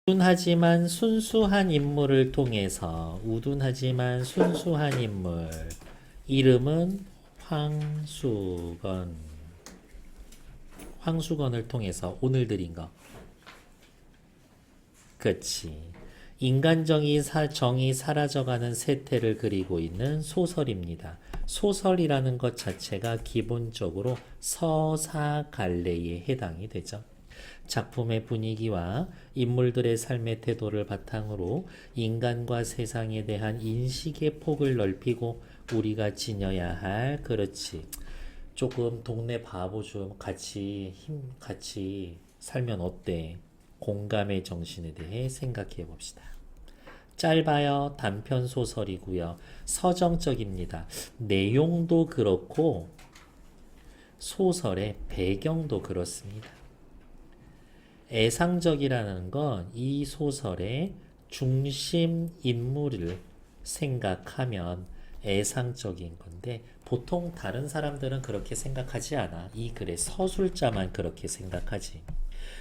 우둔하지만 순수한 인물을 통해서 순수한 인물 이름은 황수건을 통해서 오늘 드린 거 그치 인간정의 정이 사라져가는 세태를 그리고 있는 소설입니다. 소설이라는 것 자체가 기본적으로 서사갈래에 해당이 되죠. 작품의 분위기와 인물들의 삶의 태도를 바탕으로 인간과 세상에 대한 인식의 폭을 넓히고 우리가 지녀야 할 그렇지 조금 동네 바보 좀 같이 살면 어때? 공감의 정신에 대해 생각해 봅시다. 짧아요. 단편 소설이고요. 서정적입니다. 내용도 그렇고 소설의 배경도 그렇습니다. 애상적이라는 건 이 소설의 중심 인물을 생각하면 애상적인 건데 보통 다른 사람들은 그렇게 생각하지 않아. 이 글의 서술자만 그렇게 생각하지.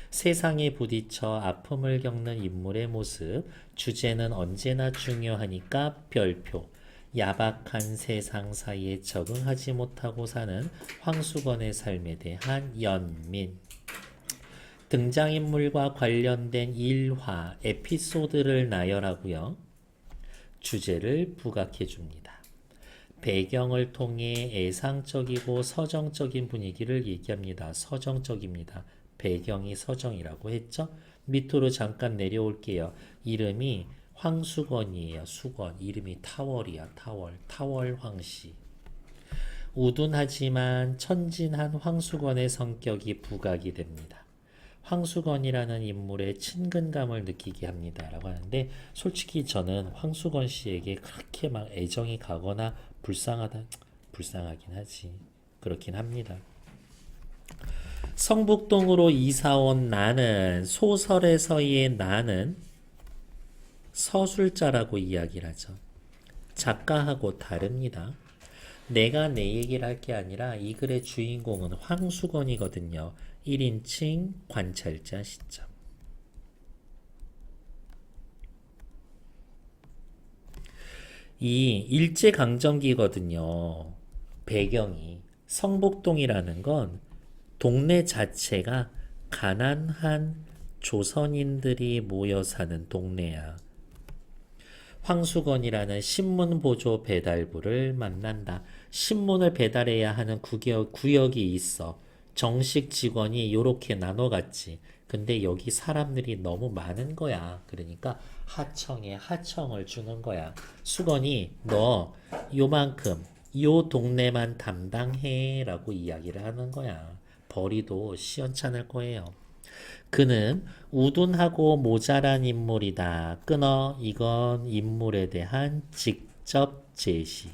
세상에 부딪혀 아픔을 겪는 인물의 모습, 주제는 언제나 중요하니까 별표. 야박한 세상 사이에 적응하지 못하고 사는 황수건의 삶에 대한 연민. 등장인물과 관련된 일화, 에피소드를 나열하고요. 주제를 부각해 줍니다. 배경을 통해 애상적이고 서정적인 분위기를 얘기합니다. 서정적입니다. 배경이 서정이라고 했죠? 밑으로 잠깐 내려올게요. 이름이 황수건이에요. 수건. 이름이 타월이야. 타월 황씨. 우둔하지만 천진한 황수건의 성격이 부각이 됩니다. 황수건이라는 인물의 친근감을 느끼게 합니다. 라고 하는데 솔직히 저는 황수건 씨에게 그렇게 막 애정이 가거나 불쌍하긴 하지. 그렇긴 합니다. 성북동으로 이사온 나는 소설에서의 나는 서술자라고 이야기를 하죠. 작가하고 다릅니다. 내가 내 얘기를 할 게 아니라 이 글의 주인공은 황수건이거든요. 1인칭 관찰자 시점. 이 일제강점기거든요. 배경이 성북동이라는 건 동네 자체가 가난한 조선인들이 모여 사는 동네야. 황수건이라는 신문보조 배달부를 만난다. 신문을 배달해야 하는 구역이 있어. 정식 직원이 요렇게 나눠갔지. 근데 여기 사람들이 너무 많은 거야. 그러니까 하청에 하청을 주는 거야. 수건이 너 요만큼 요 동네만 담당해 라고 이야기를 하는 거야. 벌이도 시원찮을 거예요. 그는 우둔하고 모자란 인물이다. 끊어. 이건 인물에 대한 직접 제시.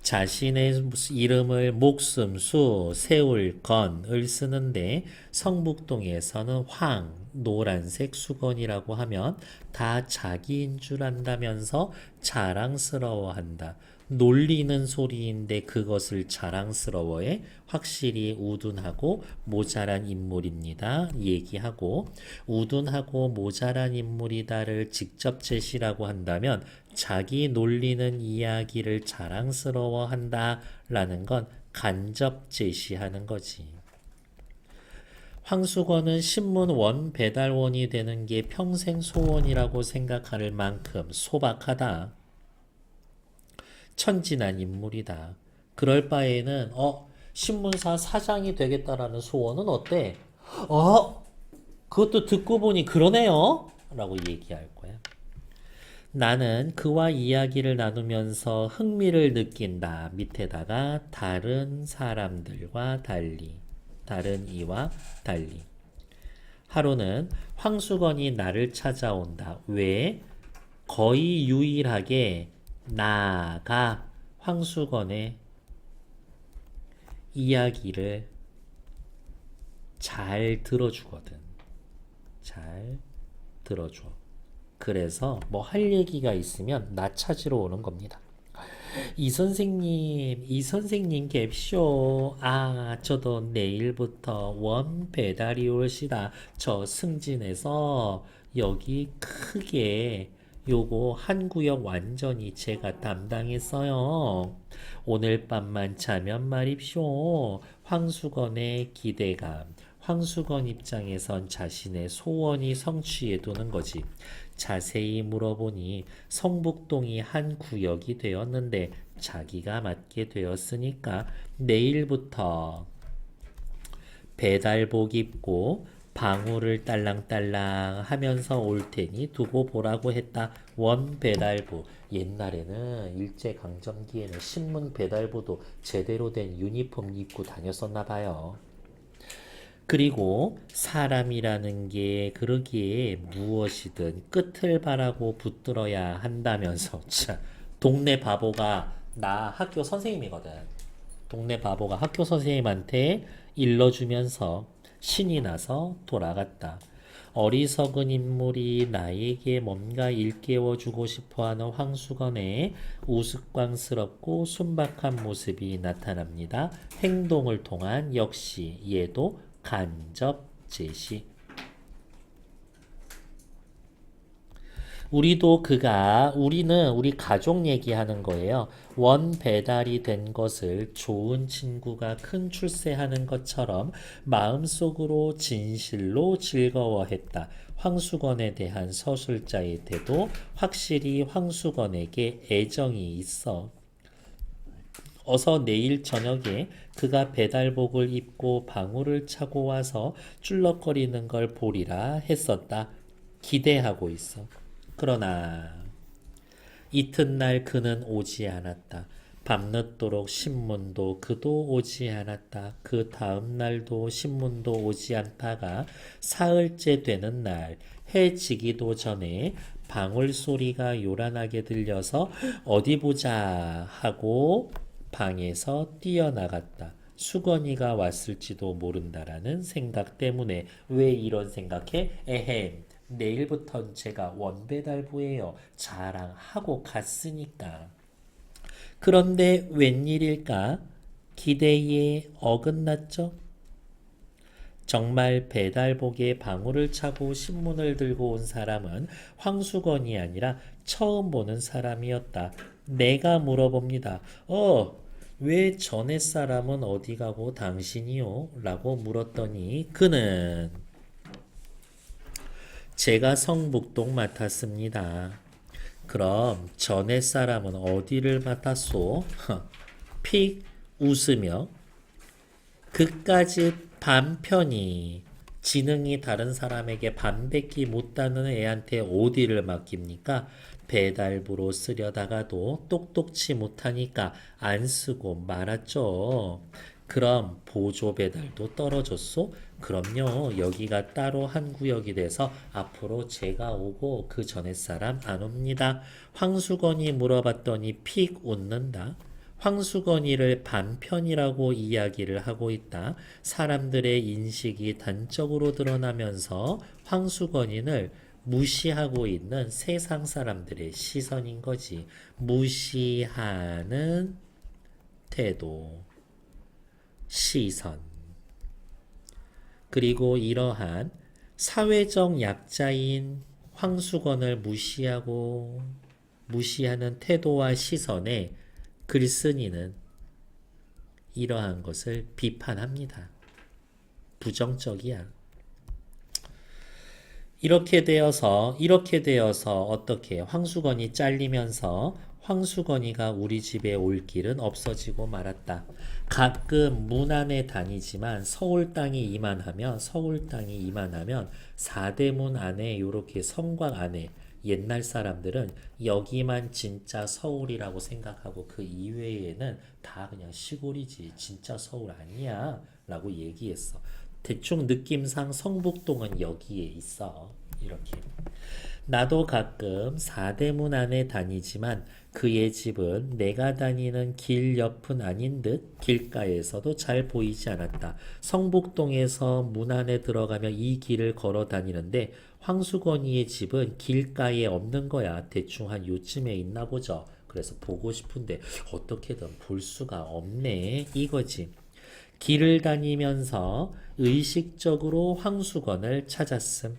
자신의 이름을 목숨, 수, 세울, 건을 쓰는데 성북동에서는 노란색 수건이라고 하면 다 자기인 줄 안다면서 자랑스러워한다. 놀리는 소리인데 그것을 자랑스러워해. 확실히 우둔하고 모자란 인물입니다. 얘기하고 우둔하고 모자란 인물이다를 직접 제시라고 한다면 자기 놀리는 이야기를 자랑스러워한다 라는 건 간접 제시하는 거지. 황수건은 신문원 배달원이 되는 게 평생 소원이라고 생각할 만큼 소박하다. 천진한 인물이다. 그럴 바에는 신문사 사장이 되겠다라는 소원은 어때? 그것도 듣고 보니 그러네요. 라고 얘기할 거야. 나는 그와 이야기를 나누면서 흥미를 느낀다. 밑에다가 다른 사람들과 달리. 다른 이와 달리. 하루는 황수건이 나를 찾아온다. 왜? 거의 유일하게 나가 황수건의 이야기를 잘 들어주거든. 잘 들어줘. 그래서 뭐 할 얘기가 있으면 나 찾으러 오는 겁니다. 이 선생님 갭쇼. 아, 저도 내일부터 원 배달이 올시다. 저 승진해서 여기 크게 요거 한 구역 완전히 제가 담당했어요. 오늘 밤만 자면 말입쇼. 황수건의 기대감. 황수건 입장에선 자신의 소원이 성취해 두는 거지. 자세히 물어보니 성북동이 한 구역이 되었는데 자기가 맡게 되었으니까 내일부터 배달복 입고 방울을 딸랑딸랑 하면서 올 테니 두고 보라고 했다. 원 배달부. 옛날에는 일제강점기에는 신문 배달부도 제대로 된 유니폼 입고 다녔었나 봐요. 그리고 사람이라는 게 그러기에 무엇이든 끝을 바라고 붙들어야 한다면서 참, 동네 바보가 나 학교 선생님이거든. 동네 바보가 학교 선생님한테 일러주면서 신이 나서 돌아갔다. 어리석은 인물이 나에게 뭔가 일깨워주고 싶어하는 황수건의 우스꽝스럽고 순박한 모습이 나타납니다. 행동을 통한 역시 얘도 간접 제시. 우리는 우리 가족 얘기하는 거예요. 원 배달이 된 것을 좋은 친구가 큰 출세하는 것처럼 마음속으로 진실로 즐거워했다. 황수건에 대한 서술자의 태도, 확실히 황수건에게 애정이 있어. 어서 내일 저녁에 그가 배달복을 입고 방울을 차고 와서 쭈럭거리는 걸 보리라 했었다. 기대하고 있어. 그러나 이튿날 그는 오지 않았다. 밤늦도록 신문도 그도 오지 않았다. 그 다음 날도 신문도 오지 않다가 사흘째 되는 날 해 지기도 전에 방울 소리가 요란하게 들려서 어디 보자 하고 방에서 뛰어나갔다. 수건이가 왔을지도 모른다라는 생각 때문에. 왜 이런 생각해? 에헴, 내일부턴 제가 원배달부예요. 자랑하고 갔으니까. 그런데 웬일일까? 기대에 어긋났죠? 정말 배달복에 방울을 차고 신문을 들고 온 사람은 황수건이 아니라 처음 보는 사람이었다. 내가 물어봅니다. 왜 전에 사람은 어디 가고 당신이요? 라고 물었더니 그는 제가 성북동 맡았습니다. 그럼 전에 사람은 어디를 맡았소? 픽 웃으며 그까짓 반편이 지능이 다른 사람에게 반백기 못다는 애한테 어디를 맡깁니까? 배달부로 쓰려다가도 똑똑치 못하니까 안 쓰고 말았죠. 그럼 보조 배달도 떨어졌소? 그럼요. 여기가 따로 한 구역이 돼서 앞으로 제가 오고 그 전에 사람 안 옵니다. 황수건이 물어봤더니 픽 웃는다. 황수건이를 반편이라고 이야기를 하고 있다. 사람들의 인식이 단적으로 드러나면서 황수건이를 무시하고 있는 세상 사람들의 시선인 거지. 무시하는 태도, 시선. 그리고 이러한 사회적 약자인 황수건을 무시하는 태도와 시선에 글쓴이는 이러한 것을 비판합니다. 부정적이야. 이렇게 되어서 어떻게 황수건이 잘리면서 황수건이가 우리 집에 올 길은 없어지고 말았다. 가끔 문안에 다니지만 서울 땅이 이만하면 사대문 안에 요렇게 성곽 안에 옛날 사람들은 여기만 진짜 서울이라고 생각하고 그 이외에는 다 그냥 시골이지 진짜 서울 아니야 라고 얘기했어. 대충 느낌상 성북동은 여기에 있어. 이렇게. 나도 가끔 사대문 안에 다니지만 그의 집은 내가 다니는 길 옆은 아닌 듯 길가에서도 잘 보이지 않았다. 성북동에서 문 안에 들어가면 이 길을 걸어 다니는데 황수건이의 집은 길가에 없는 거야. 대충 한 요쯤에 있나 보죠. 그래서 보고 싶은데 어떻게든 볼 수가 없네 이거지. 길을 다니면서 의식적으로 황수건을 찾았음.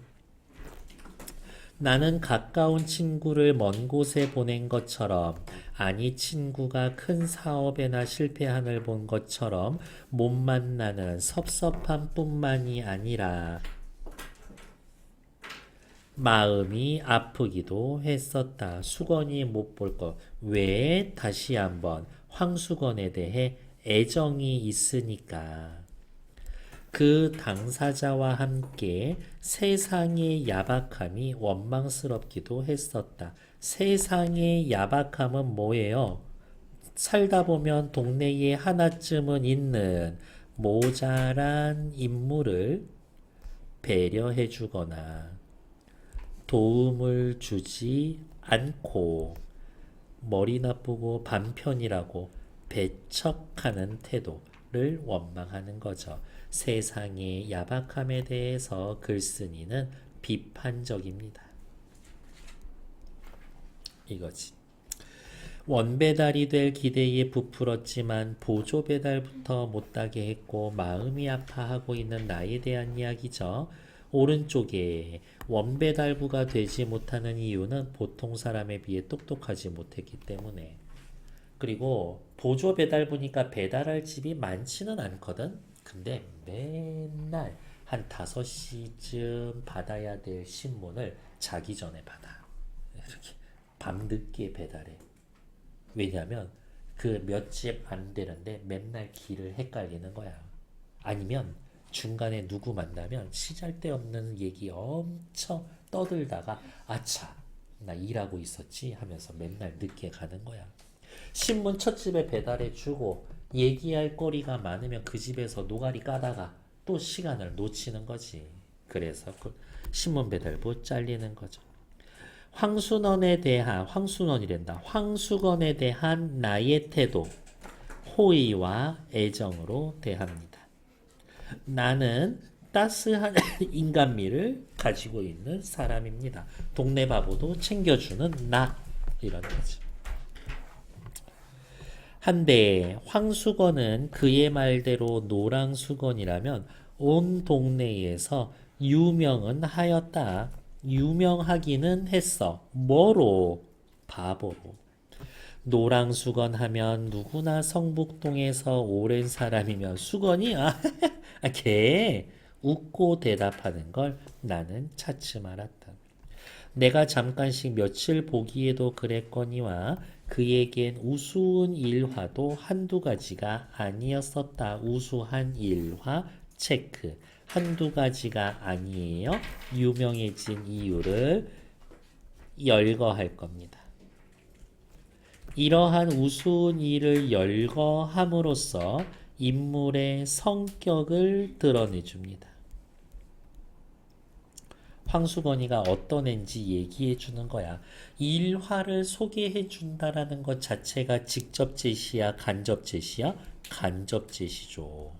나는 가까운 친구를 먼 곳에 보낸 것처럼, 아니 친구가 큰 사업에나 실패한을 본 것처럼 못 만나는 섭섭함 뿐만이 아니라 마음이 아프기도 했었다. 수건이 못 볼 것. 왜? 다시 한번 황수건에 대해 애정이 있으니까. 그 당사자와 함께 세상의 야박함이 원망스럽기도 했었다. 세상의 야박함은 뭐예요? 살다 보면 동네에 하나쯤은 있는 모자란 인물을 배려해 주거나 도움을 주지 않고 머리 나쁘고 반편이라고 배척하는 태도를 원망하는 거죠. 세상의 야박함에 대해서 글쓴이는 비판적입니다. 이거지. 원배달이 될 기대에 부풀었지만 보조 배달부터 못하게 했고 마음이 아파하고 있는 나에 대한 이야기죠. 오른쪽에 원배달부가 되지 못하는 이유는 보통 사람에 비해 똑똑하지 못했기 때문에. 그리고 보조 배달부니까 배달할 집이 많지는 않거든. 근데 맨날 한 5시쯤 받아야 될 신문을 자기 전에 받아. 이렇게 밤늦게 배달해. 왜냐면 그 몇 집 안 되는데 맨날 길을 헷갈리는 거야. 아니면 중간에 누구 만나면 시잘데없는 얘기 엄청 떠들다가 아차 나 일하고 있었지 하면서 맨날 늦게 가는 거야. 신문 첫 집에 배달해 주고 얘기할 거리가 많으면 그 집에서 노가리 까다가 또 시간을 놓치는 거지. 그래서 그 신문 배달부 잘리는 거죠. 황수건에 대한 나의 태도, 호의와 애정으로 대합니다. 나는 따스한 인간미를 가지고 있는 사람입니다. 동네 바보도 챙겨주는 나 이런 거지. 한데 황수건은 그의 말대로 노랑수건이라면 온 동네에서 유명은 하였다. 유명하기는 했어. 뭐로? 바보로. 노랑수건 하면 누구나 성북동에서 오랜 사람이면 수건이 걔 웃고 대답하는 걸 나는 차츰 알았다. 내가 잠깐씩 며칠 보기에도 그랬거니와 그에겐 우스운 일화도 한두 가지가 아니었었다. 우수한 일화 체크. 한두 가지가 아니에요. 유명해진 이유를 열거할 겁니다. 이러한 우스운 일을 열거함으로써 인물의 성격을 드러내줍니다. 황수건이가 어떤 애인지 얘기해 주는 거야. 일화를 소개해 준다라는 것 자체가 직접 제시야, 간접 제시야? 간접 제시죠.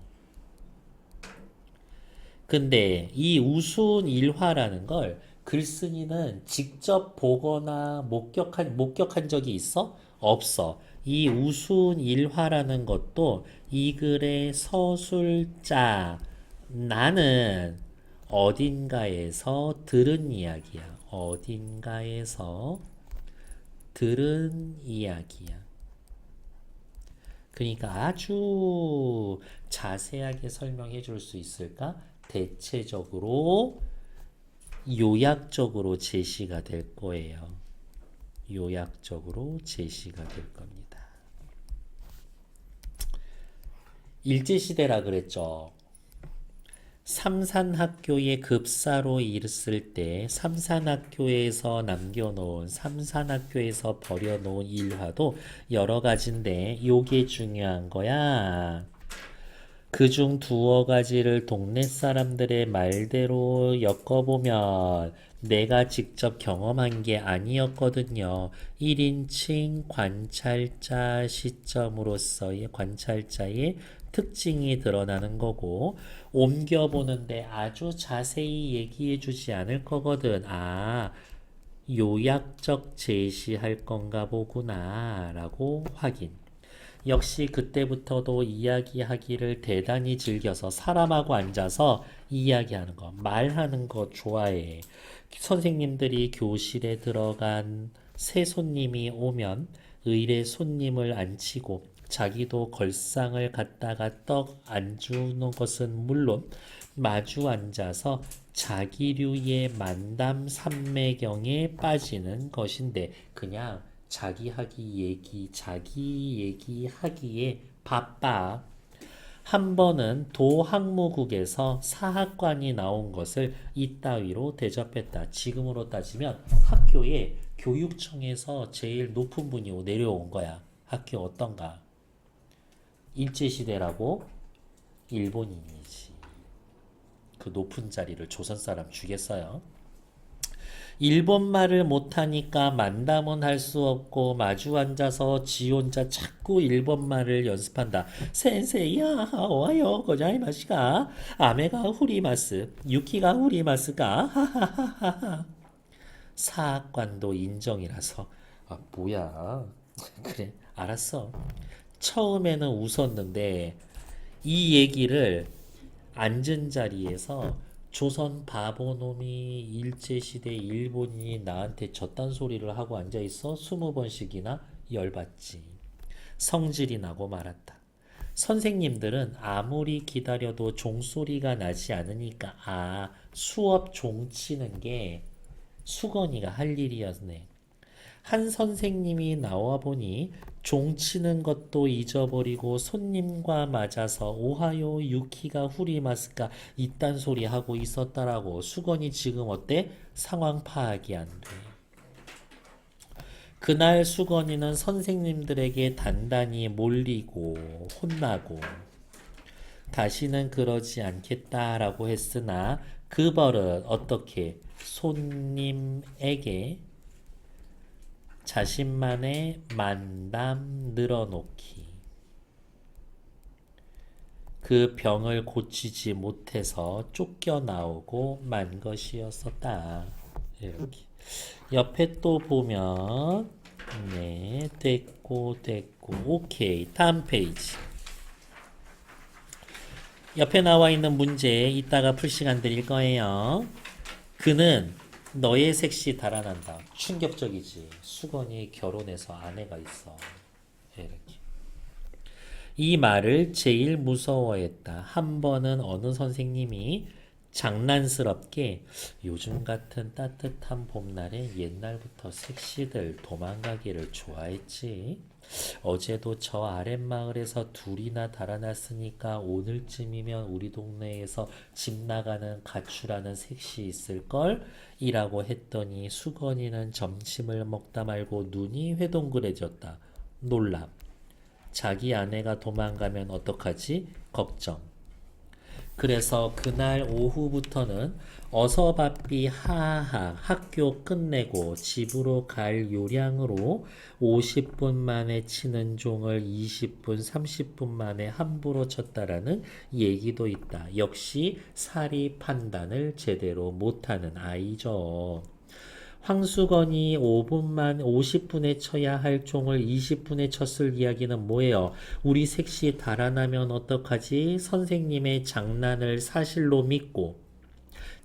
근데 이 우스운 일화라는 걸 글쓴이는 직접 보거나 목격한 적이 있어? 없어. 이 우스운 일화라는 것도 이 글의 서술자 나는 어딘가에서 들은 이야기야. 어딘가에서 들은 이야기야. 그러니까 아주 자세하게 설명해 줄 수 있을까? 대체적으로 요약적으로 제시가 될 거예요. 요약적으로 제시가 될 겁니다. 일제시대라 그랬죠. 삼산학교에 급사로 있을 때 삼산학교에서 남겨놓은 삼산학교에서 버려놓은 일화도 여러 가지인데 요게 중요한 거야. 그중 두어 가지를 동네 사람들의 말대로 엮어보면 내가 직접 경험한 게 아니었거든요. 1인칭 관찰자 시점으로서의 관찰자의 특징이 드러나는 거고 옮겨보는데 아주 자세히 얘기해 주지 않을 거거든. 요약적 제시할 건가 보구나 라고 확인. 역시 그때부터도 이야기하기를 대단히 즐겨서 사람하고 앉아서 이야기하는 거, 말하는 거 좋아해. 선생님들이 교실에 들어간 새 손님이 오면 의례 손님을 앉히고 자기도 걸상을 갖다가 떡 안 주는 것은 물론 마주 앉아서 자기류의 만담 삼매경에 빠지는 것인데 그냥 자기 얘기하기에 바빠. 한 번은 도학무국에서 사학관이 나온 것을 이따위로 대접했다. 지금으로 따지면 학교에 교육청에서 제일 높은 분이 내려온 거야. 학교 어떤가? 일제시대라고 일본인이지. 그 높은 자리를 조선 사람 주겠어요? 일본말을 못하니까 만담은 할 수 없고 마주 앉아서 지 혼자 자꾸 일본말을 연습한다. 센세이야 와요 고자이마시가 아메가 후리마스 유키가 후리마스가 하하하하. 사학관도 인정이라서 뭐야 그래 알았어. 처음에는 웃었는데 이 얘기를 앉은 자리에서 조선 바보놈이 일제시대 일본인이 나한테 저딴 소리를 하고 앉아있어 20번씩이나 열받지. 성질이 나고 말았다. 선생님들은 아무리 기다려도 종소리가 나지 않으니까 수업 종치는 게 수건이가 할 일이었네. 한 선생님이 나와 보니 종치는 것도 잊어버리고 손님과 맞아서 오하요 유키가 후리마스까 이딴 소리 하고 있었다라고. 수건이 지금 어때? 상황 파악이 안 돼. 그날 수건이는 선생님들에게 단단히 몰리고 혼나고 다시는 그러지 않겠다라고 했으나 그 버릇 어떻게 손님에게 자신만의 만담 늘어놓기. 그 병을 고치지 못해서 쫓겨나오고 만 것이었었다. 이렇게. 옆에 또 보면 네, 됐고 오케이. 다음 페이지. 옆에 나와 있는 문제 이따가 풀 시간 드릴 거예요. 그는 너의 색시 달아난다. 충격적이지. 수건이 결혼해서 아내가 있어. 이렇게. 이 말을 제일 무서워했다. 한 번은 어느 선생님이 장난스럽게 요즘 같은 따뜻한 봄날에 옛날부터 색시들 도망가기를 좋아했지. 어제도 저 아랫마을에서 둘이나 달아났으니까 오늘쯤이면 우리 동네에서 집 나가는 가출하는 색시 있을걸? 이라고 했더니 수건이는 점심을 먹다 말고 눈이 회동그레졌다. 놀랍. 자기 아내가 도망가면 어떡하지? 걱정. 그래서 그날 오후부터는 어서 바삐 하하 학교 끝내고 집으로 갈 요량으로 50분 만에 치는 종을 20분, 30분 만에 함부로 쳤다라는 얘기도 있다. 역시 사리 판단을 제대로 못하는 아이죠. 황수건이 50분에 쳐야 할 종을 20분에 쳤을 이야기는 뭐예요? 우리 색시 달아나면 어떡하지? 선생님의 장난을 사실로 믿고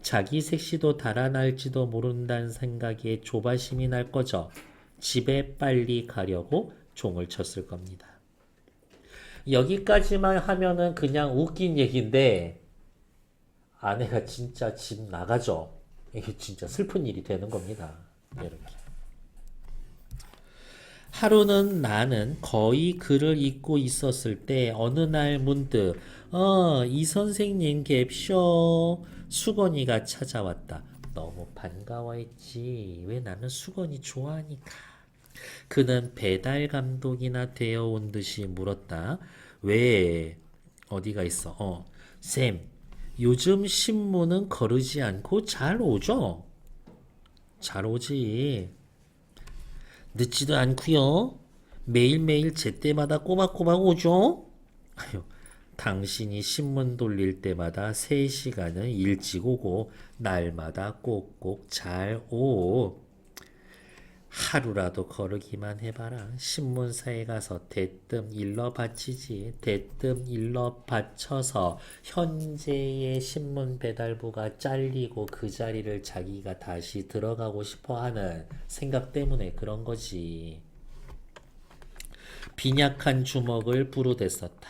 자기 색시도 달아날지도 모른다는 생각에 조바심이 날 거죠. 집에 빨리 가려고 종을 쳤을 겁니다. 여기까지만 하면은 그냥 웃긴 얘기인데 아내가 진짜 집 나가죠. 이게 진짜 슬픈 일이 되는 겁니다. 이렇게. 하루는 나는 거의 글을 읽고 있었을 때 어느 날 문득 이 선생님 갭쇼 수건이가 찾아왔다. 너무 반가워했지. 왜 나는 수건이 좋아하니까. 그는 배달 감독이나 되어 온 듯이 물었다. 왜 어디가 있어? 쌤, 요즘 신문은 거르지 않고 잘 오죠? 잘 오지. 늦지도 않고요. 매일매일 제때마다 꼬박꼬박 오죠? 아유, 당신이 신문 돌릴 때마다 3시간은 일찍 오고 날마다 꼭꼭 잘 오. 하루라도 거르기만 해봐라. 신문사에 가서 대뜸 일러 바치지. 대뜸 일러 바쳐서 현재의 신문 배달부가 잘리고 그 자리를 자기가 다시 들어가고 싶어하는 생각 때문에 그런 거지. 빈약한 주먹을 부르댔었다.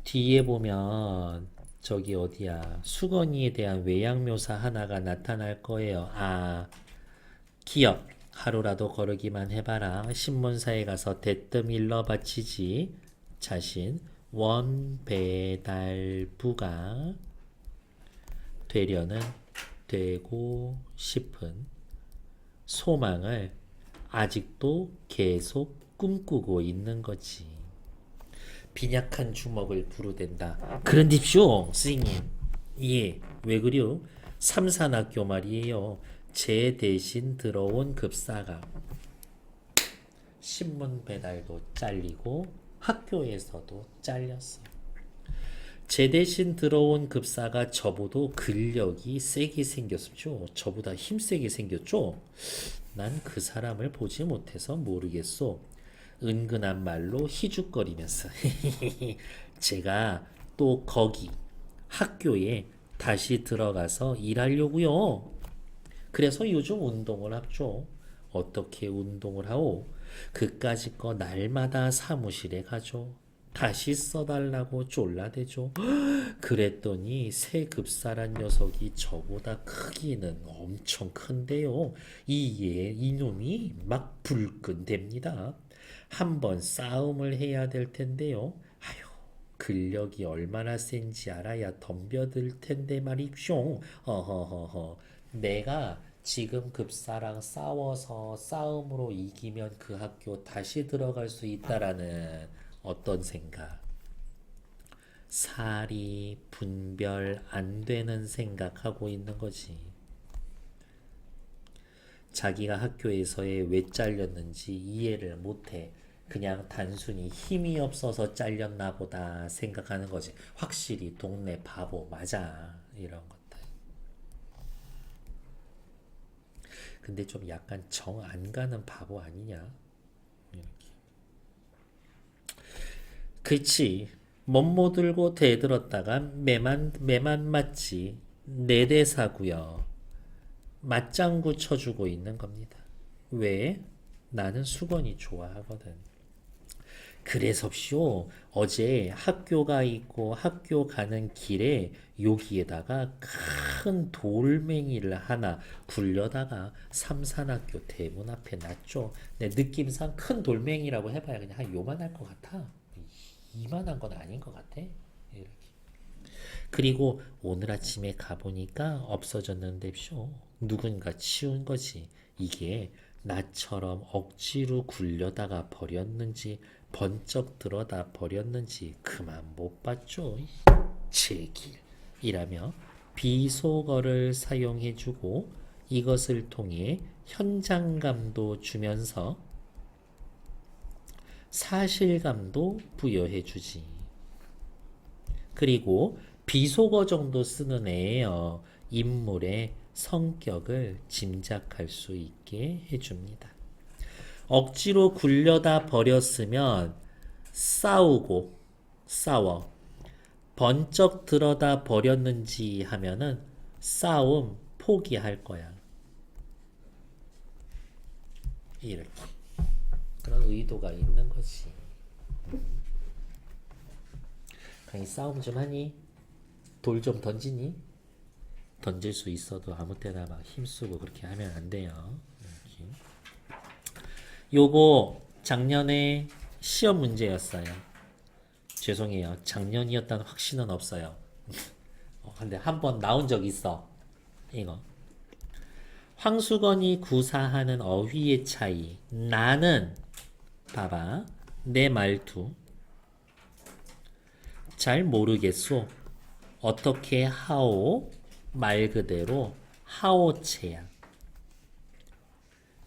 뒤에 보면 저기 어디야, 수건이에 대한 외양묘사 하나가 나타날 거예요. 기억. 하루라도 거르기만 해봐라. 신문사에 가서 대뜸 일러 바치지. 자신 원배달부가 되고 싶은 소망을 아직도 계속 꿈꾸고 있는 거지. 빈약한 주먹을 부르댄다. 그런데쇼 선생님. 예, 왜 그려? 삼산학교 말이에요. 제 대신 들어온 급사가 신문 배달도 잘리고 학교에서도 잘렸어. 제 대신 들어온 급사가 저보다 근력이 세게 생겼죠. 저보다 힘세게 생겼죠. 난 그 사람을 보지 못해서 모르겠소. 은근한 말로 희죽거리면서 제가 또 거기 학교에 다시 들어가서 일하려고요. 그래서 요즘 운동을 하죠. 어떻게 운동을 하오? 그까짓 거 날마다 사무실에 가죠. 다시 써달라고 졸라대죠. 그랬더니 새 급사란 녀석이 저보다 크기는 엄청 큰데요. 이놈이 막 불끈댑니다. 한번 싸움을 해야 될 텐데요. 아휴, 근력이 얼마나 센지 알아야 덤벼들 텐데 말이쇼. 어허허허. 내가 지금 급사랑 싸워서 싸움으로 이기면 그 학교 다시 들어갈 수 있다라는 어떤 생각. 사리 분별 안 되는 생각하고 있는 거지. 자기가 학교에서의 왜 잘렸는지 이해를 못해. 그냥 단순히 힘이 없어서 잘렸나 보다 생각하는 거지. 확실히 동네 바보 맞아. 이런 것들. 근데 좀 약간 정 안 가는 바보 아니냐? 이렇게. 그치. 멋못 들고 대들었다가 매만 맞지. 내 대사고요. 맞장구 쳐주고 있는 겁니다. 왜? 나는 수건이 좋아하거든. 그래서쇼 어제 학교가 있고 학교 가는 길에 여기에다가 큰 돌멩이를 하나 굴려다가 삼산학교 대문 앞에 놨죠. 내 느낌상 큰 돌멩이라고 해봐야 그냥 한 요만할 것 같아. 이만한 건 아닌 것 같아. 이렇게. 그리고 오늘 아침에 가보니까 없어졌는데쇼. 누군가 치운 거지. 이게 나처럼 억지로 굴려다가 버렸는지 번쩍 들어다 버렸는지 그만 못 봤죠. 제길이라며 비속어를 사용해주고 이것을 통해 현장감도 주면서 사실감도 부여해주지. 그리고 비속어 정도 쓰는 애예요. 인물의 성격을 짐작할 수 있게 해줍니다. 억지로 굴려다 버렸으면 싸워. 번쩍 들어다 버렸는지 하면은 싸움 포기할 거야. 이렇게. 그런 의도가 있는 거지. 강의 싸움 좀 하니? 돌 좀 던지니? 던질 수 있어도 아무 때나 막 힘쓰고 그렇게 하면 안 돼요. 이렇게. 요거 작년에 시험 문제였어요. 죄송해요. 작년이었다는 확신은 없어요. 근데 한번 나온 적 있어. 이거. 황수건이 구사하는 어휘의 차이. 나는 봐봐. 내 말투 잘 모르겠소. 어떻게 하오? 말 그대로 하오체야.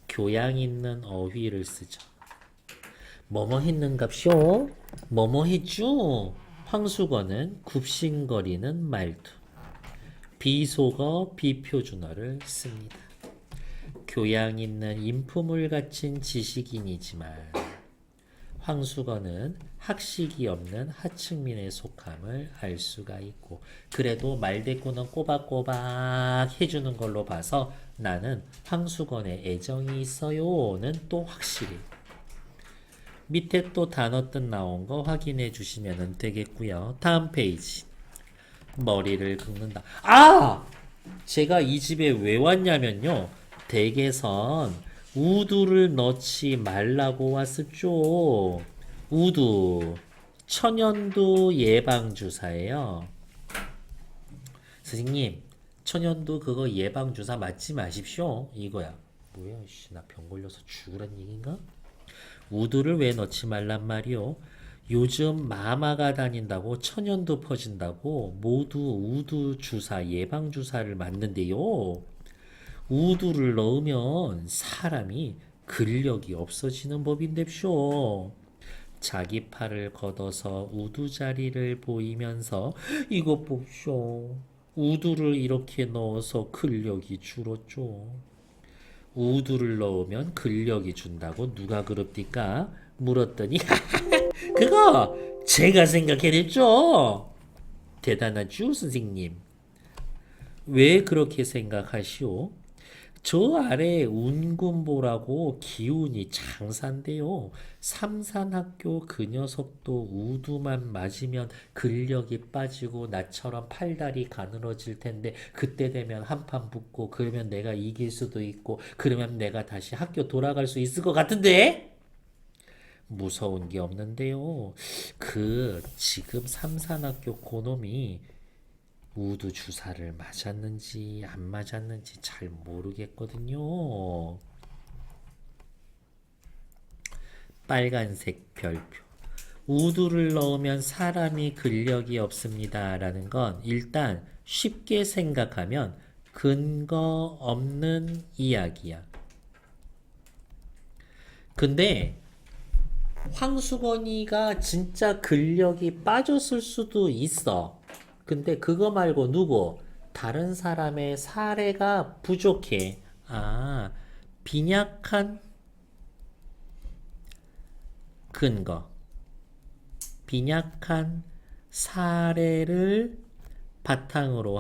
교양 있는 어휘를 쓰죠. 뭐뭐 했는갑쇼? 뭐뭐 했죠? 황수건은 굽신거리는 말투. 비속어, 비표준어를 씁니다. 교양 있는 인품을 갖춘 지식인이지만 황수건은 학식이 없는 하층민에 속함을 알 수가 있고 그래도 말대꾸는 꼬박꼬박 해주는 걸로 봐서 나는 황수건에 애정이 있어요는 또 확실히 밑에 또 단어 뜻 나온 거 확인해 주시면 되겠고요. 다음 페이지. 머리를 긁는다. 아! 제가 이 집에 왜 왔냐면요. 댁에선 우두를 넣지 말라고 왔었죠. 우두. 천연두 예방주사예요. 선생님, 천연두 그거 예방주사 맞지 마십시오. 이거야. 뭐야, 씨, 나 병 걸려서 죽으란 얘기인가? 우두를 왜 넣지 말란 말이요? 요즘 마마가 다닌다고 천연두 퍼진다고 모두 우두 주사 예방 주사를 맞는데요. 우두를 넣으면 사람이 근력이 없어지는 법인데쇼. 자기 팔을 걷어서 우두 자리를 보이면서 이것 봅쇼. 우두를 이렇게 넣어서 근력이 줄었죠. 우두를 넣으면 근력이 준다고 누가 그럽니까? 물었더니 그거 제가 생각해냈죠. 대단하죠, 선생님. 왜 그렇게 생각하시오? 저 아래 운군보라고 기운이 장산데요. 삼산학교 그 녀석도 우두만 맞으면 근력이 빠지고 나처럼 팔다리 가늘어질 텐데 그때 되면 한판 붙고 그러면 내가 이길 수도 있고 그러면 내가 다시 학교 돌아갈 수 있을 것 같은데? 무서운 게 없는데요. 지금 삼산학교 고놈이 우두 주사를 맞았는지 안 맞았는지 잘 모르겠거든요. 빨간색 별표. 우두를 넣으면 사람이 근력이 없습니다. 라는 건 일단 쉽게 생각하면 근거 없는 이야기야. 근데 황수건이가 진짜 근력이 빠졌을 수도 있어. 근데 그거 말고 누구? 다른 사람의 사례가 부족해. 아, 빈약한 근거. 빈약한 사례를 바탕으로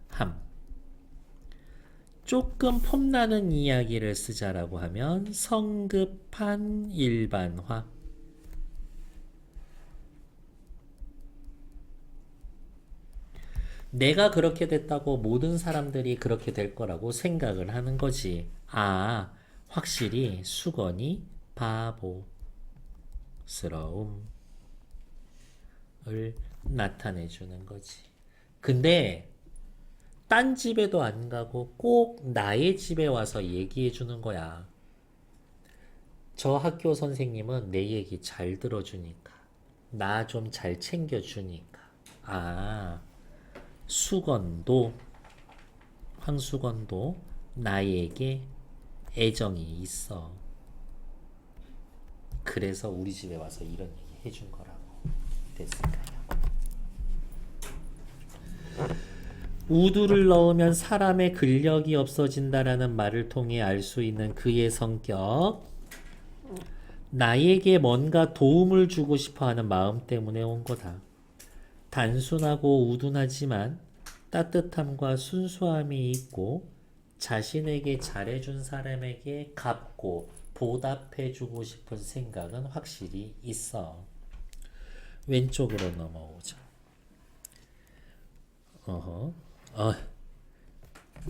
함. 조금 폼나는 이야기를 쓰자라고 하면 성급한 일반화. 내가 그렇게 됐다고 모든 사람들이 그렇게 될 거라고 생각을 하는 거지. 아, 확실히 수건이 바보스러움을 나타내 주는 거지. 근데 딴 집에도 안 가고 꼭 나의 집에 와서 얘기해 주는 거야. 저 학교 선생님은 내 얘기 잘 들어주니까. 나 좀 잘 챙겨주니까. 아, 황수건도 나에게 애정이 있어. 그래서 우리 집에 와서 이런 얘기 해준 거라고. 됐을까요? 우두를 넣으면 사람의 근력이 없어진다라는 말을 통해 알 수 있는 그의 성격. 나에게 뭔가 도움을 주고 싶어 하는 마음 때문에 온 거다. 단순하고 우둔하지만 따뜻함과 순수함이 있고 자신에게 잘해준 사람에게 갚고 보답해주고 싶은 생각은 확실히 있어. 왼쪽으로 넘어오자.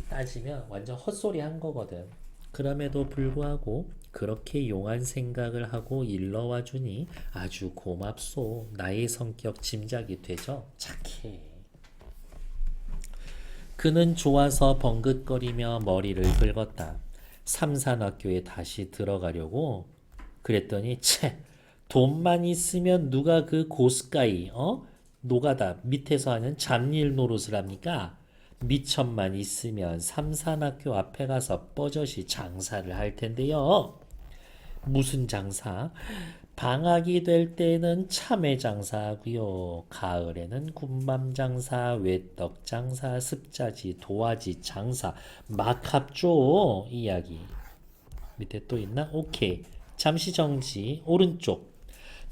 따지면 완전 헛소리 한 거거든. 그럼에도 불구하고 그렇게 용한 생각을 하고 일러와 주니 아주 고맙소. 나의 성격 짐작이 되죠? 착해. 그는 좋아서 벙긋거리며 머리를 긁었다. 삼산학교에 다시 들어가려고 그랬더니 돈만 있으면 누가 그 고스까이 노가다 밑에서 하는 잡일 노릇을 합니까? 미천만 있으면 삼산학교 앞에 가서 뻐젓이 장사를 할 텐데요. 무슨 장사? 방학이 될 때는 참외 장사하고요. 가을에는 군밤 장사, 외떡 장사, 습자지, 도화지 장사 막 합죠. 이야기. 밑에 또 있나? 오케이. 잠시 정지. 오른쪽.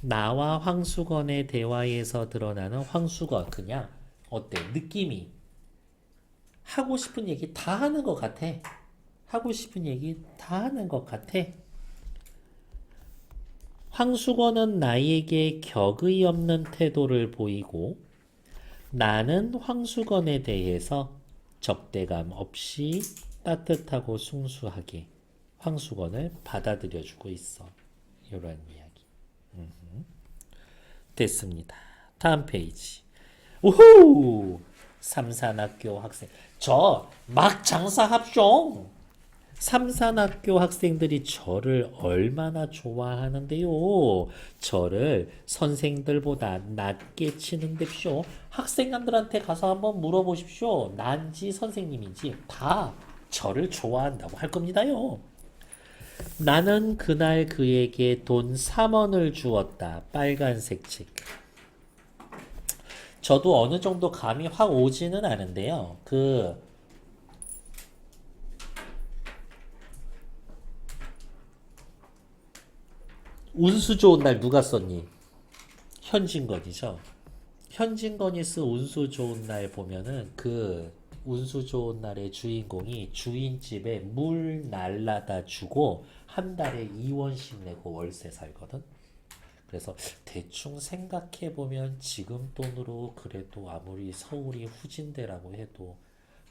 나와 황수건의 대화에서 드러나는 황수건. 그냥 어때? 느낌이 하고 싶은 얘기 다 하는 것 같아. 하고 싶은 얘기 다 하는 것 같아. 황수건은 나에게 격의 없는 태도를 보이고 나는 황수건에 대해서 적대감 없이 따뜻하고 순수하게 황수건을 받아들여주고 있어. 이런 이야기. 됐습니다. 다음 페이지. 우후! 삼산학교 학생. 저 막 장사합쇼. 삼산학교 학생들이 저를 얼마나 좋아하는데요. 저를 선생들보다 낮게 치는데쇼. 학생들한테 가서 한번 물어보십시오. 난지 선생님인지 다 저를 좋아한다고 할 겁니다요. 나는 그날 그에게 돈 3원을 주었다. 빨간색 책. 저도 어느 정도 감이 확 오지는 않은데요. 운수 좋은 날 누가 썼니? 현진건이죠. 현진건이 쓴 운수 좋은 날 보면은 운수 좋은 날의 주인공이 주인집에 물 날라다 주고 한 달에 2원씩 내고 월세 살거든. 그래서 대충 생각해 보면 지금 돈으로 그래도 아무리 서울이 후진대라고 해도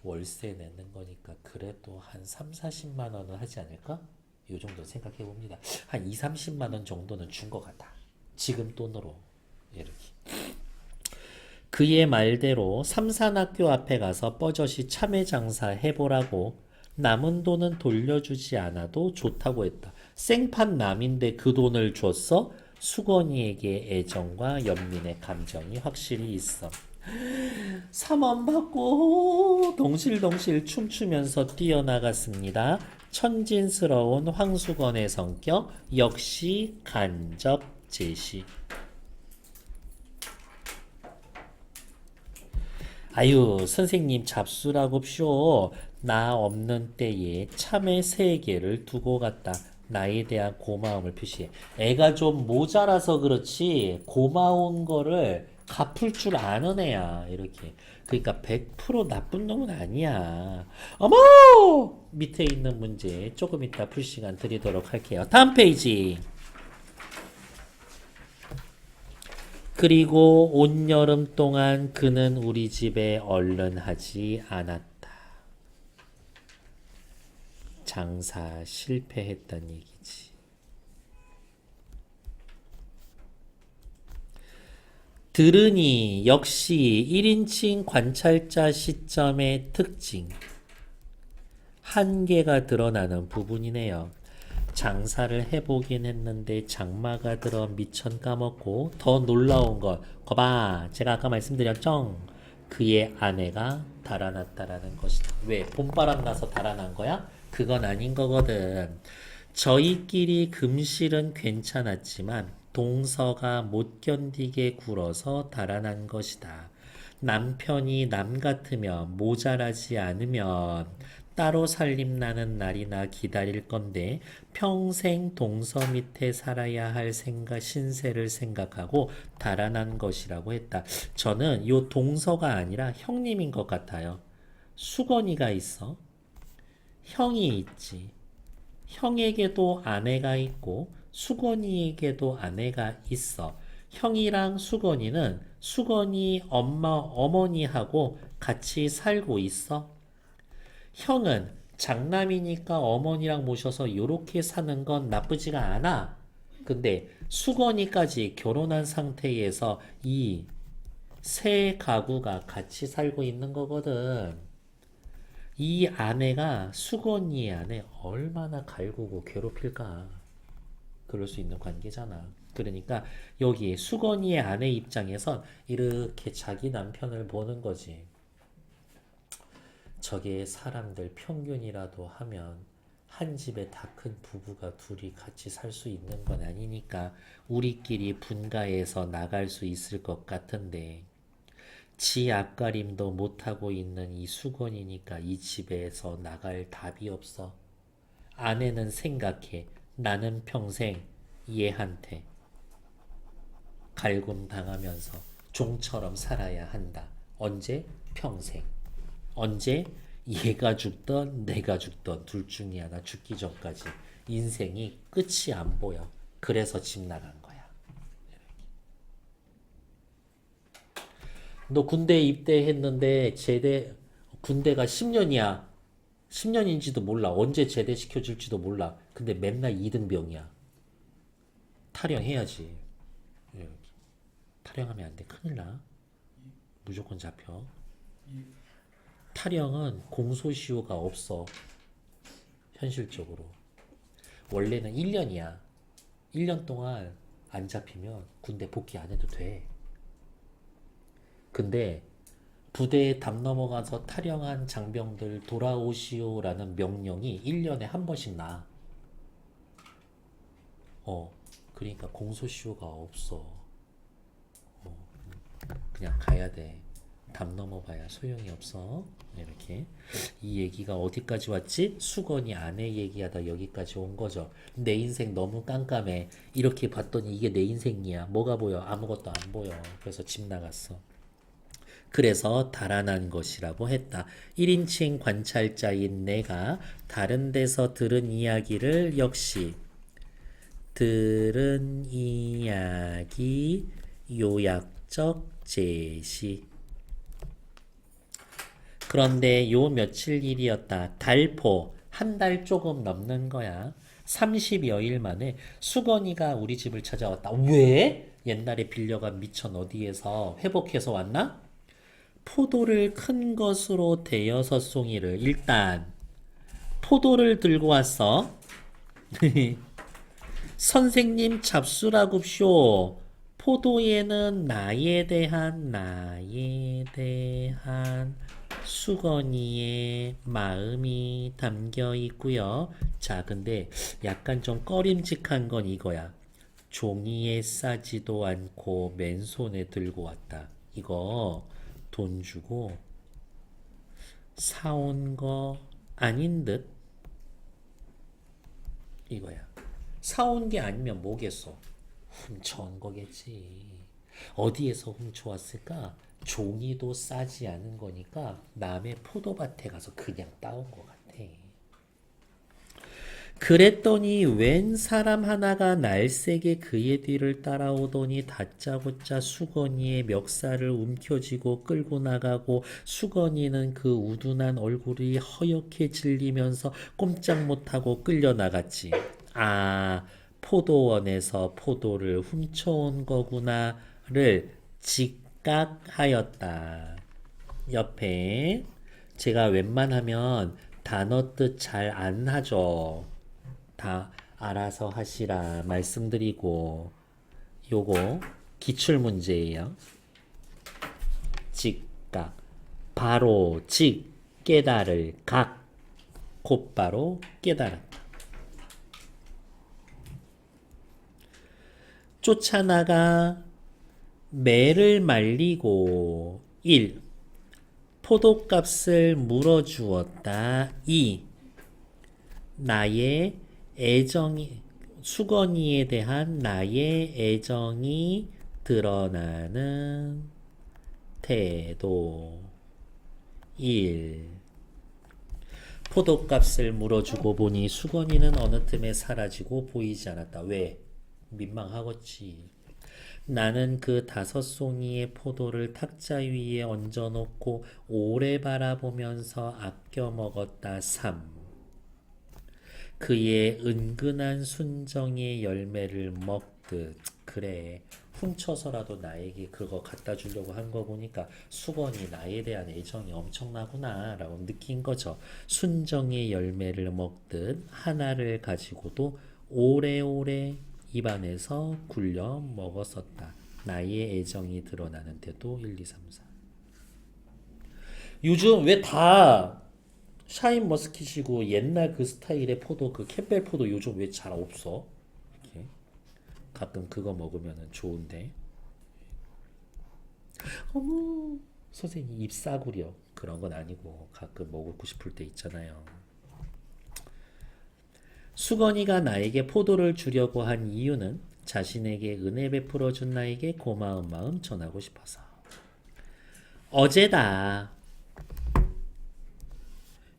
월세 내는 거니까 그래도 한 3, 40만 원은 하지 않을까? 이 정도 생각해 봅니다. 한 2, 30만 원 정도는 준 것 같아. 지금 돈으로. 이렇게. 그의 말대로 삼산학교 앞에 가서 뻐젓이 참외 장사 해보라고 남은 돈은 돌려주지 않아도 좋다고 했다. 생판 남인데 그 돈을 줬어? 수건이에게 애정과 연민의 감정이 확실히 있어. 3원 받고 동실동실 춤추면서 뛰어나갔습니다. 천진스러운 황수건의 성격 역시 간접 제시. 아유 선생님 잡수라고쇼. 나 없는 때에 참외 3개를 두고 갔다. 나에 대한 고마움을 표시해. 애가 좀 모자라서 그렇지 고마운 거를 갚을 줄 아는 애야. 이렇게. 그러니까 100% 나쁜 놈은 아니야. 어머! 밑에 있는 문제 조금 이따 풀 시간 드리도록 할게요. 다음 페이지. 그리고 온 여름 동안 그는 우리 집에 얼른 하지 않았다. 장사 실패했단 얘기지. 들으니 역시 1인칭 관찰자 시점의 특징. 한계가 드러나는 부분이네요. 장사를 해보긴 했는데 장마가 들어 미천 까먹고 더 놀라운 건 거봐 제가 아까 말씀드렸죠? 그의 아내가 달아났다라는 것이다. 왜? 봄바람 나서 달아난 거야? 그건 아닌 거거든. 저희끼리 금실은 괜찮았지만 동서가 못 견디게 굴어서 달아난 것이다. 남편이 남 같으면 모자라지 않으면 따로 살림나는 날이나 기다릴 건데 평생 동서 밑에 살아야 할 신세를 생각하고 달아난 것이라고 했다. 저는 요 동서가 아니라 형님인 것 같아요. 수건이가 있어. 형이 있지. 형에게도 아내가 있고 수건이에게도 아내가 있어. 형이랑 수건이는 수건이 어머니하고 같이 살고 있어. 형은 장남이니까 어머니랑 모셔서 요렇게 사는 건 나쁘지가 않아. 근데 수건이까지 결혼한 상태에서 이 세 가구가 같이 살고 있는 거거든. 이 아내가 수건이의 아내 얼마나 갈구고 괴롭힐까. 그럴 수 있는 관계잖아. 그러니까 여기 수건이의 아내 입장에선 이렇게 자기 남편을 보는 거지. 저게 사람들 평균이라도 하면 한 집에 다 큰 부부가 둘이 같이 살 수 있는 건 아니니까 우리끼리 분가해서 나갈 수 있을 것 같은데 지 앞가림도 못하고 있는 이 수건이니까 이 집에서 나갈 답이 없어. 아내는 생각해. 나는 평생 얘한테 갈굼 당하면서 종처럼 살아야 한다. 언제? 평생. 언제? 얘가 죽던 내가 죽던 둘 중에 하나 죽기 전까지 인생이 끝이 안 보여. 그래서 집 나간 거야. 너 군대 입대했는데 군대가 10년이야. 10년인지도 몰라. 언제 제대시켜줄지도 몰라. 근데 맨날 2등병이야. 탈영해야지. 탈영하면 안 돼. 큰일 나. 무조건 잡혀. 탈영은 공소시효가 없어. 현실적으로. 원래는 1년이야. 1년 동안 안 잡히면 군대 복귀 안 해도 돼. 근데 부대에 담 넘어가서 탈영한 장병들 돌아오시오라는 명령이 1년에 한 번씩 나. 그러니까 공소시효가 없어. 그냥 가야 돼. 담 넘어봐야 소용이 없어. 이렇게. 이 얘기가 어디까지 왔지? 수건이 아내 얘기하다 여기까지 온 거죠. 내 인생 너무 깜깜해. 이렇게 봤더니 이게 내 인생이야. 뭐가 보여? 아무것도 안 보여. 그래서 집 나갔어. 그래서 달아난 것이라고 했다. 1인칭 관찰자인 내가 다른 데서 들은 이야기를 역시 들은 이야기 요약적 제시. 그런데 요 며칠 일이었다. 달포 한 달 조금 넘는 거야. 30여일 만에 수건이가 우리 집을 찾아왔다. 왜? 옛날에 빌려간 미천 어디에서 회복해서 왔나? 포도를 큰 것으로 대여섯 송이를 일단 포도를 들고 왔어. 선생님 잡수라굽쇼. 포도에는 나에 대한 수건이의 마음이 담겨 있고요. 자, 근데 약간 좀 꺼림직한 건 이거야. 종이에 싸지도 않고 맨손에 들고 왔다. 이거 돈 주고 사온 거 아닌 듯? 이거야. 사온 게 아니면 뭐겠어? 훔쳐온 거겠지. 어디에서 훔쳐왔을까? 종이도 싸지 않은 거니까 남의 포도밭에 가서 그냥 따온 것 같아. 그랬더니 웬 사람 하나가 날쌔게 그의 뒤를 따라오더니 다짜고짜 수건이의 멱살을 움켜쥐고 끌고 나가고 수건이는 그 우둔한 얼굴이 허옇게 질리면서 꼼짝 못하고 끌려나갔지. 아, 포도원에서 포도를 훔쳐온 거구나를 직각하였다. 옆에 제가 웬만하면 단어 뜻 잘 안 하죠. 다 알아서 하시라 말씀드리고 요거 기출문제예요. 직각 바로 직 깨달을 각 곧바로 깨달았다. 쫓아나가 매를 말리고 1. 포도값을 물어주었다. 2. 나의 애정이 수건이에 대한 나의 애정이 드러나는 태도. 1. 포도값을 물어주고 보니 수건이는 어느 틈에 사라지고 보이지 않았다. 왜? 민망하겠지. 나는 그 5송이의 포도를 탁자 위에 얹어놓고 오래 바라보면서 아껴 먹었다. 3. 그의 은근한 순정의 열매를 먹듯. 그래, 훔쳐서라도 나에게 그거 갖다 주려고 한 거 보니까 수건이 나에 대한 애정이 엄청나구나 라고 느낀 거죠. 순정의 열매를 먹듯 하나를 가지고도 오래오래 입안에서 굴려 먹었었다. 나의 애정이 드러나는 데도 1, 2, 3, 4. 요즘 왜 다 샤인 머스킷이고 옛날 그 스타일의 포도 그 캠벨 포도 요즘 왜 잘 없어? 이렇게 가끔 그거 먹으면 좋은데. 어머 선생님 입 싸구려 그런 건 아니고 가끔 먹고 싶을 때 있잖아요. 수건이가 나에게 포도를 주려고 한 이유는 자신에게 은혜 베풀어 준 나에게 고마운 마음 전하고 싶어서. 어제다.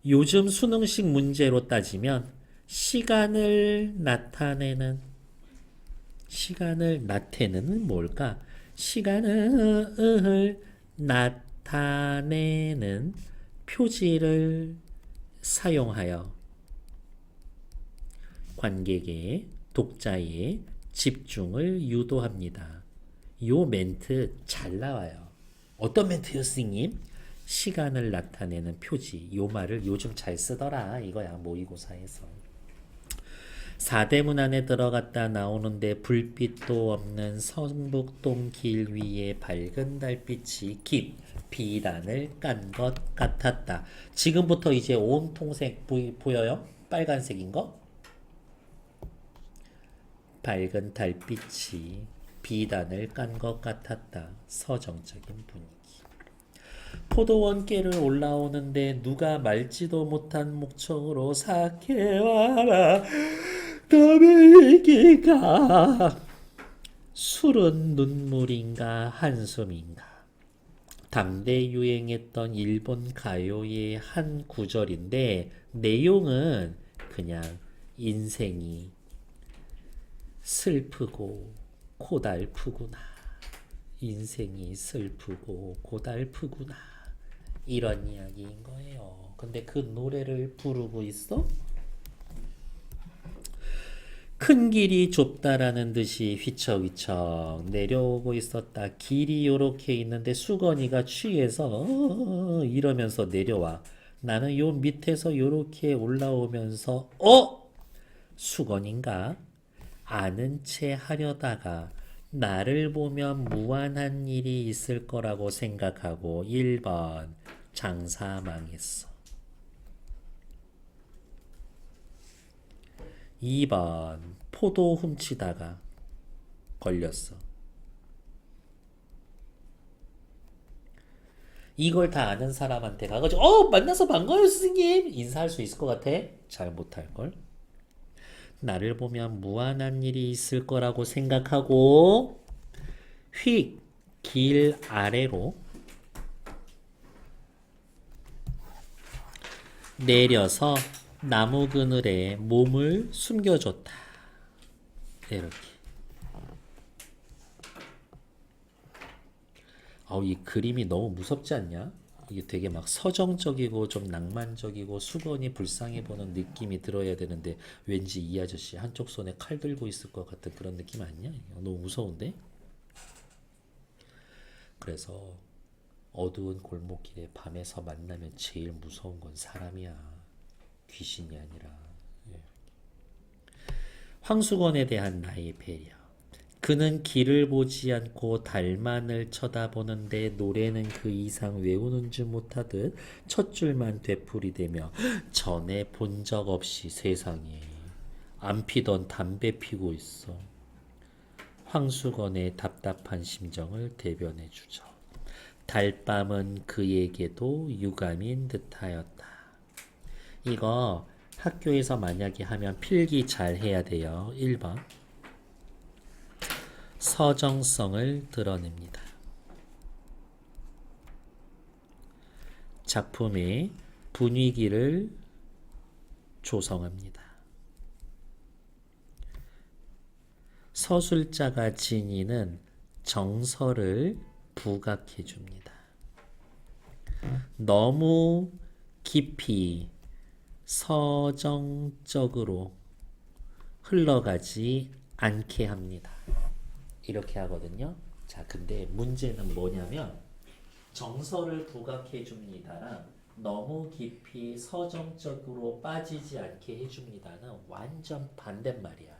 요즘 수능식 문제로 따지면 시간을 나타내는 뭘까? 시간을 나타내는 표지를 사용하여 관객의 독자의 집중을 유도합니다. 요 멘트 잘 나와요. 어떤 멘트요, 스님? 시간을 나타내는 표지. 요 말을 요즘 잘 쓰더라. 이거야, 모의고사에서. 4대문 안에 들어갔다 나오는데 불빛도 없는 성북동 길 위에 밝은 달빛이 비단을 깐 것 같았다. 지금부터 이제 온통색 보여요? 빨간색인 거? 밝은 달빛이 비단을 깐 것 같았다. 서정적인 분위기. 포도원 께를 올라오는데 누가 말지도 못한 목청으로 사케와라 더밀기가 술은 눈물인가 한숨인가. 당대 유행했던 일본 가요의 한 구절인데 내용은 그냥 인생이 슬프고 고달프구나. 인생이 슬프고 고달프구나. 이런 이야기인 거예요. 근데 그 노래를 부르고 있어? 큰 길이 좁다라는 듯이 휘청휘청 내려오고 있었다. 길이 요렇게 있는데 수건이가 취해서 이러면서 내려와. 나는 요 밑에서 요렇게 올라오면서 수건인가? 아는 채 하려다가 나를 보면 무한한 일이 있을 거라고 생각하고 1번 장사 망했어. 2번 포도 훔치다가 걸렸어. 이걸 다 아는 사람한테 가가지고 만나서 반가워요 스승님 인사할 수 있을 것 같아? 잘 못할걸? 나를 보면 무한한 일이 있을 거라고 생각하고 휙 길 아래로 내려서 나무 그늘에 몸을 숨겨줬다. 이렇게. 이 그림이 너무 무섭지 않냐? 이게 되게 막 서정적이고 좀 낭만적이고 수건이 불쌍해 보는 느낌이 들어야 되는데 왠지 이 아저씨 한쪽 손에 칼 들고 있을 것 같은 그런 느낌 아니냐? 너무 무서운데? 그래서 어두운 골목길에 밤에서 만나면 제일 무서운 건 사람이야. 귀신이 아니라. 황수건에 대한 나의 배려. 그는 길을 보지 않고 달만을 쳐다보는데 노래는 그 이상 외우는 줄 못하듯 첫 줄만 되풀이되며 전에 본 적 없이 세상에 안 피던 담배 피고 있어. 황수건의 답답한 심정을 대변해 주죠. 달밤은 그에게도 유감인 듯하였다. 이거 학교에서 만약에 하면 필기 잘 해야 돼요. 1번. 서정성을 드러냅니다. 작품의 분위기를 조성합니다. 서술자가 지니는 정서를 부각해 줍니다. 너무 깊이 서정적으로 흘러가지 않게 합니다. 이렇게 하거든요. 자, 근데 문제는 뭐냐면 정서를 부각해 줍니다랑 너무 깊이 서정적으로 빠지지 않게 해줍니다는 완전 반대말이야.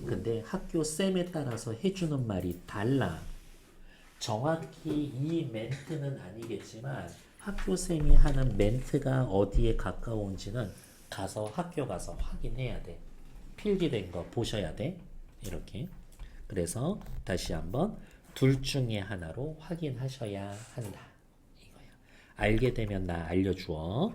근데 학교 쌤에 따라서 해주는 말이 달라. 정확히 이 멘트는 아니겠지만 학교생이 하는 멘트가 어디에 가까운지는 학교 가서 확인해야 돼. 필기된 거 보셔야 돼. 이렇게. 그래서 다시 한번 둘 중에 하나로 확인하셔야 한다. 이거야. 알게 되면 나 알려주어.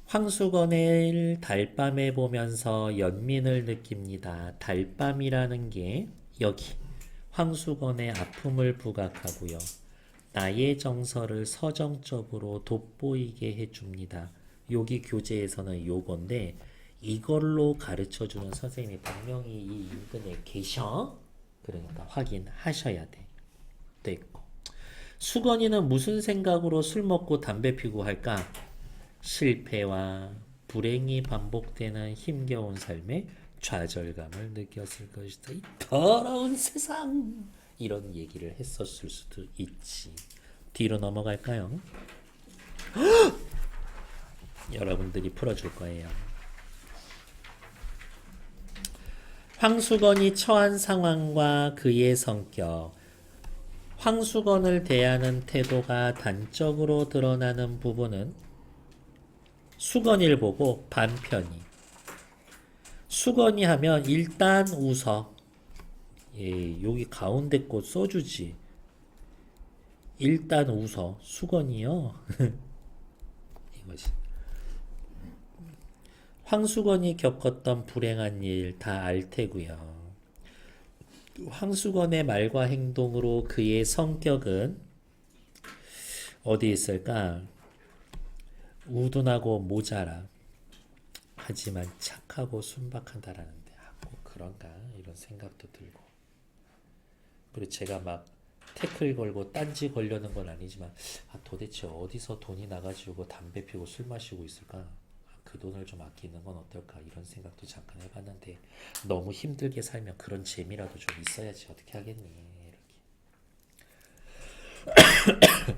황수건을 달밤에 보면서 연민을 느낍니다. 달밤이라는 게 여기 황수건의 아픔을 부각하고요. 나의 정서를 서정적으로 돋보이게 해줍니다. 여기 교재에서는 요건데 이걸로 가르쳐주는 선생님이 분명히 이 인근에 계셔. 그러니까 확인하셔야 돼. 됐고. 수건이는 무슨 생각으로 술 먹고 담배 피고 할까? 실패와 불행이 반복되는 힘겨운 삶에 좌절감을 느꼈을 것이다. 이 더러운 세상! 이런 얘기를 했었을 수도 있지. 뒤로 넘어갈까요? 여러분들이 풀어줄 거예요. 황수건이 처한 상황과 그의 성격. 황수건을 대하는 태도가 단적으로 드러나는 부분은 수건이를 보고 반편이. 수건이 하면 일단 웃어. 예, 여기 가운데 꽃 써주지. 일단 웃어. 수건이요. 이것이. 황수건이 겪었던 불행한 일 다 알 테고요. 황수건의 말과 행동으로 그의 성격은 어디 있을까? 우둔하고 모자라. 하지만 착하고 순박하다라는데 꼭 그런가? 이런 생각도 들고. 그리고 제가 막 태클 걸고 딴지 걸려는 건 아니지만 도대체 어디서 돈이 나가지고 담배 피우고 술 마시고 있을까? 그 돈을 좀 아끼는 건 어떨까? 이런 생각도 잠깐 해봤는데 너무 힘들게 살면 그런 재미라도 좀 있어야지 어떻게 하겠니? 이렇게.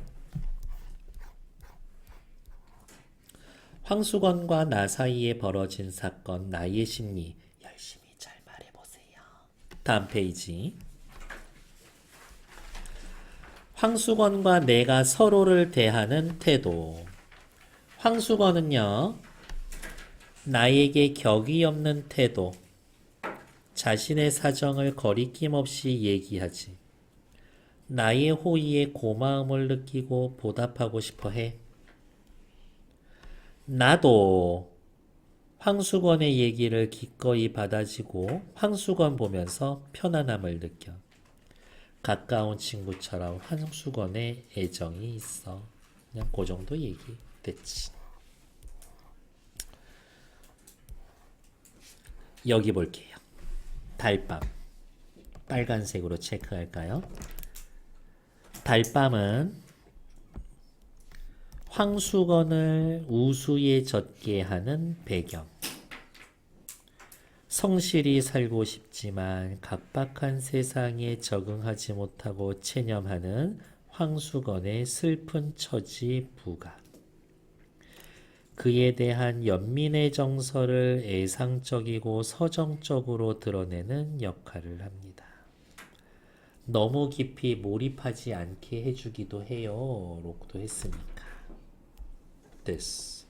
황수건과 나 사이에 벌어진 사건, 나의 심리 열심히 잘 말해보세요. 다음 페이지. 황수건과 내가 서로를 대하는 태도. 황수건은요, 나에게 격이 없는 태도, 자신의 사정을 거리낌 없이 얘기하지. 나의 호의에 고마움을 느끼고 보답하고 싶어 해. 나도 황수건의 얘기를 기꺼이 받아지고 황수건 보면서 편안함을 느껴. 가까운 친구처럼 황수건에 애정이 있어. 그냥 그 정도 얘기 됐지. 여기 볼게요. 달밤. 빨간색으로 체크할까요? 달밤은 황수건을 우수에 젖게 하는 배경. 성실히 살고 싶지만 각박한 세상에 적응하지 못하고 체념하는 황수건의 슬픈 처지 부각. 그에 대한 연민의 정서를 애상적이고 서정적으로 드러내는 역할을 합니다. 너무 깊이 몰입하지 않게 해주기도 해요. 라고도 했으니까. 됐어.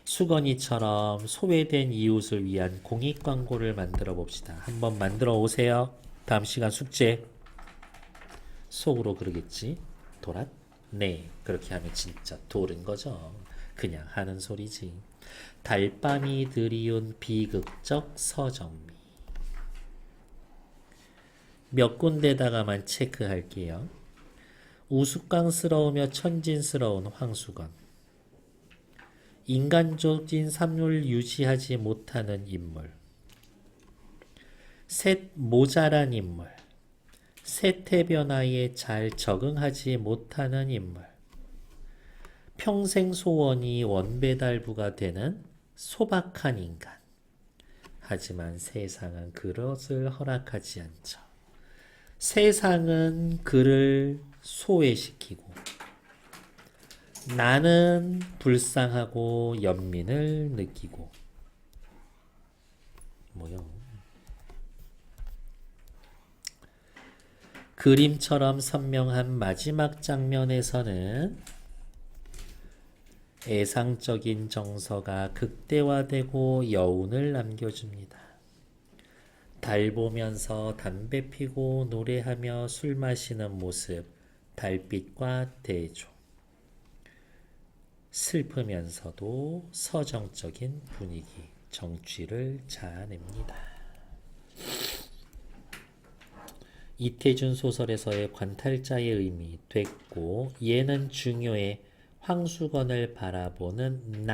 수건이처럼 소외된 이웃을 위한 공익광고를 만들어 봅시다. 한번 만들어 오세요. 다음 시간 숙제. 속으로 그러겠지. 돌았? 네. 그렇게 하면 진짜 돌은 거죠. 그냥 하는 소리지. 달밤이 드리운 비극적 서정미. 몇 군데다가만 체크할게요. 우스꽝스러우며 천진스러운 황수건. 인간적인 삶을 유지하지 못하는 인물. 셋 모자란 인물. 세태 변화에 잘 적응하지 못하는 인물. 평생 소원이 원배달부가 되는 소박한 인간. 하지만 세상은 그것을 허락하지 않죠. 세상은 그를 소외시키고 나는 불쌍하고 연민을 느끼고 뭐요? 그림처럼 선명한 마지막 장면에서는 애상적인 정서가 극대화되고 여운을 남겨줍니다. 달 보면서 담배 피고 노래하며 술 마시는 모습, 달빛과 대조. 슬프면서도 서정적인 분위기, 정취를 자아냅니다. 이태준 소설에서의 관탈자의 의미 됐고, 얘는 중요해. 황수건을 바라보는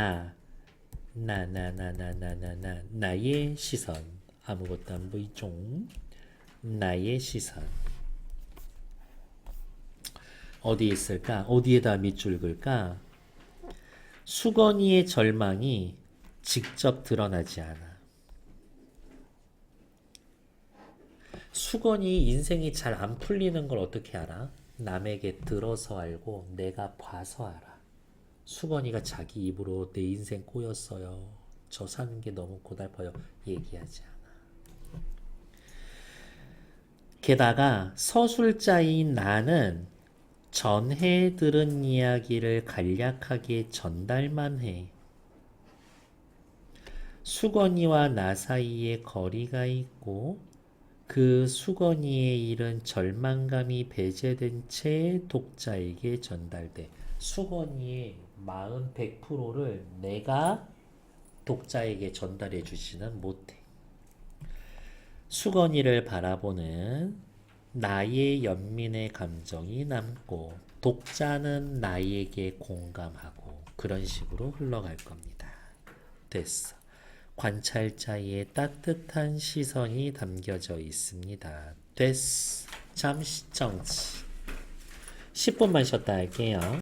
나의 시선. 아무것도 안 보이죠? 나의 시선. 어디에 있을까? 어디에다 밑줄 그을까? 수건이의 절망이 직접 드러나지 않아. 수건이 인생이 잘 안 풀리는 걸 어떻게 알아? 남에게 들어서 알고 내가 봐서 알아. 수건이가 자기 입으로 내 인생 꼬였어요. 저 사는 게 너무 고달퍼요. 얘기하지 않아. 게다가 서술자인 나는 전해 들은 이야기를 간략하게 전달만 해. 수건이와 나 사이에 거리가 있고 그 수건이의 일은 절망감이 배제된 채 독자에게 전달돼. 수건이의 마음 100%를 내가 독자에게 전달해 주지는 못해. 수건이를 바라보는 나의 연민의 감정이 남고 독자는 나에게 공감하고 그런 식으로 흘러갈 겁니다. 됐어. 관찰자의 따뜻한 시선이 담겨져 있습니다. 됐어. 잠시 정지. 10분만 쉬었다 할게요.